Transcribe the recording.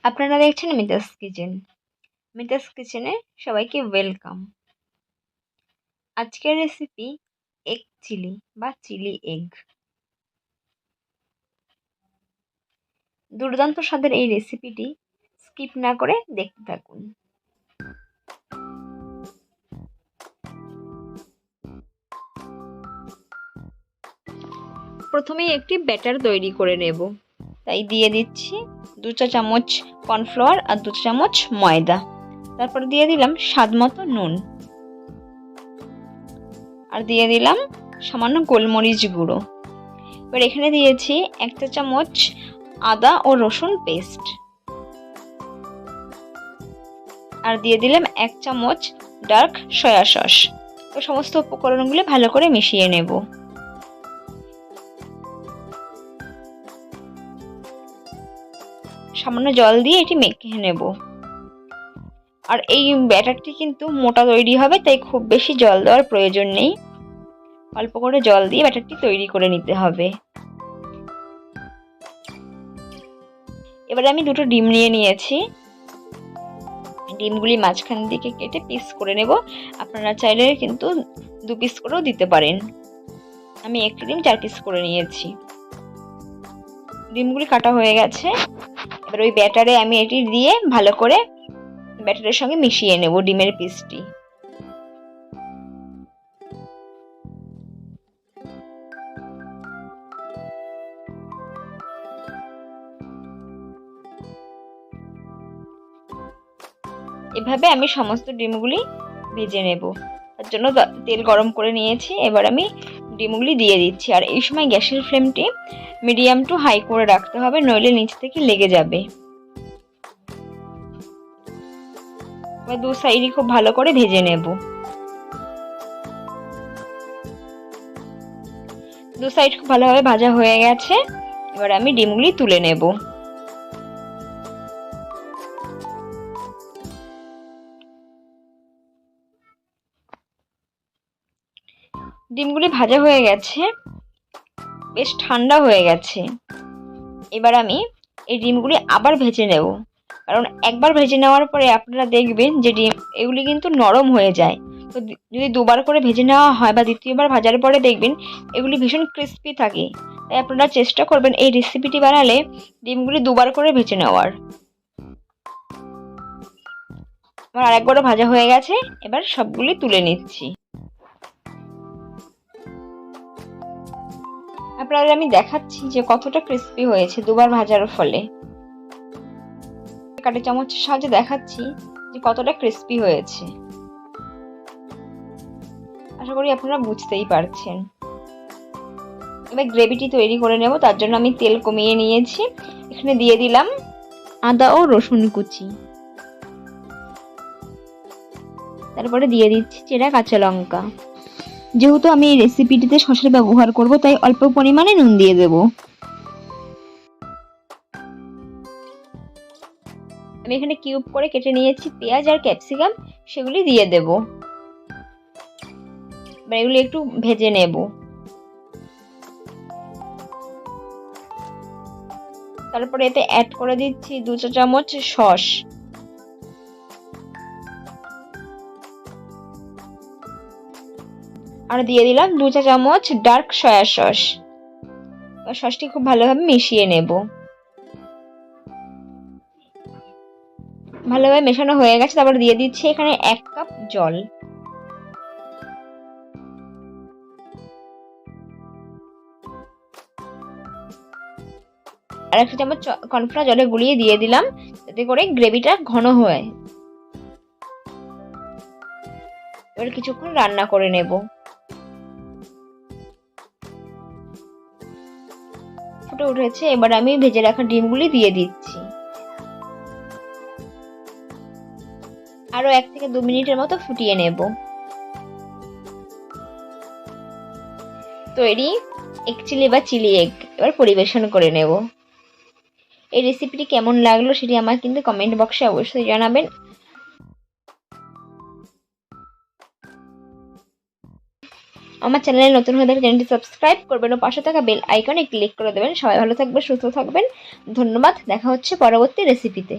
আপনারা দেখছেন মিতাস কিচেন। মিতাস কিচেনে সবাইকে ওয়েলকাম। আজকের রেসিপি এগ চিলি বা চিলি এগ। দুর্দান্ত স্বাদের এই রেসিপিটি স্কিপ না করে দেখতে থাকুন। প্রথমেই একটি ব্যাটার তৈরি করে নেব। তাই দিয়ে দিচ্ছি 2 চা চামচ কর্নফ্লাওয়ার আর 2 চা চামচ ময়দা। তারপর দিয়ে দিলাম স্বাদ মতো নুন আর দিয়ে দিলাম সামান্য গোলমরিচ গুঁড়ো। এবার এখানে দিয়েছি 1 চা চামচ আদা ও রসুন পেস্ট আর দিয়ে দিলাম 1 চামচ ডার্ক সয়া সস। তো সমস্ত উপকরণগুলো ভালো করে মিশিয়ে নেব। সামান্য জল দিয়ে এটি মেখে নেব। আর এই ব্যাটারটি কিন্তু মোটা তৈরি হবে, তাই খুব বেশি জল দেওয়ার প্রয়োজন নেই। অল্প করে জল দিয়ে ব্যাটারটি তৈরি করে নিতে হবে। এবারে আমি 2টো ডিম নিয়ে নিয়েছি। ডিমগুলি মাঝখান দিকে কেটে পিস করে নেব। আপনারা চাইলে কিন্তু 2 পিস করেও দিতে পারেন। আমি একটি ডিম 4 পিস করে নিয়েছি। ডিমগুলি কাটা হয়ে গেছে। এবার ওই ব্যাটারে আমি এটি দিয়ে ভালো করে ব্যাটারের সঙ্গে মিশিয়ে নেব ডিমের পিসটি। এভাবে আমি সমস্ত ডিমগুলি ভেজে নেব। তার জন্য তেল গরম করে নিয়েছি। এবার আমি ডিমগুলি দিয়ে দিচ্ছি। আর এই সময় গ্যাসের ফ্লেমটি মিডিয়াম টু হাই করে রাখতে হবে, নইলে নিচ থেকে লেগে যাবে। এবার 2 সাইডই খুব ভালো করে ভেজে নেব। 2 সাইড খুব ভালোভাবে ভাজা হয়ে গেছে। এবার আমি ডিমগুলি তুলে নেব। ডিমগুলি ভাজা হয়ে গেছে, বেশ ঠান্ডা হয়ে গেছে। এবার আমি এই ডিমগুলি আবার ভেজে নেব, কারণ একবার ভেজে নেওয়ার পরে আপনারা দেখবেন যে ডিম এগুলি কিন্তু নরম হয়ে যায়। তো যদি 2বার করে ভেজে নেওয়া হয় বা দ্বিতীয়বার ভাজার পরে দেখবেন এগুলি ভীষণ ক্রিস্পি থাকে। তাই আপনারা চেষ্টা করবেন এই রেসিপিটি বানালে ডিমগুলি 2বার করে ভেজে নেওয়ার। আমার আরেকবারও ভাজা হয়ে গেছে। এবার সবগুলি তুলে নিচ্ছি। আপনাদের আমি দেখাচ্ছি যে কতটা ক্রিস্পি হয়েছে 2বার ভাজার ফলে। কাঁটা চামচের সাহায্যে দেখাচ্ছি যে কতটা ক্রিস্পি হয়েছে। আশা করি আপনারা বুঝতেই পারছেন। এবার গ্রেভিটি তৈরি করে নেব। তার জন্য আমি তেল কমিয়ে নিয়েছি। এখানে দিয়ে দিলাম আদা ও রসুন কুচি। তারপরে দিয়ে দিচ্ছি চেরা কাঁচা লঙ্কা। যেহেতু আমি এই রেসিপিটিতে শসা ব্যবহার করব, তাই অল্প পরিমাণে নুন দিয়ে দেব। আমি এখানে কিউব করে কেটে নিয়েছি পেঁয়াজ আর ক্যাপসিকাম, সেগুলি দিয়ে দেব। এবার এগুলি একটু ভেজে নেব। তারপরে এতে অ্যাড করে দিচ্ছি 2 চা চামচ সস। আর দিয়ে দিলাম 2 চা চামচ ডার্ক সয়া সস। সসটি খুব ভালোভাবে মিশিয়ে নেব। ভালোভাবে মেশানো হয়ে গেছে। তারপর দিয়ে দিচ্ছি এখানে 1 কাপ জল। আর 1 চামচ কর্নফ্লাওয়ার জলে গুলিয়ে দিয়ে দিলাম, যাতে করে গ্রেভিটা ঘন হয়। এবার কিছুক্ষণ রান্না করে নেব। ফুটে উঠেছে। এবার আমি ভেজে রাখা ডিমগুলি দিয়ে দিচ্ছি। আরো 1 থেকে 2 মিনিটের মতো ফুটিয়ে নেব। তৈরি এগ চিলি বা চিলি এগ। এবার পরিবেশন করে নেব। এই রেসিপিটি কেমন লাগলো সেটি আমার কিন্তু কমেন্ট বক্সে অবশ্যই জানাবেন। আমার চ্যানেলে নতুন হয়ে থাকলে চ্যানেলটি সাবস্ক্রাইব করবেন ও পাশে থাকা বেল আইকনে ক্লিক করে দেবেন। সবাই ভালো থাকবেন, সুস্থ থাকবেন। ধন্যবাদ। দেখা হচ্ছে পরবর্তী রেসিপিতে।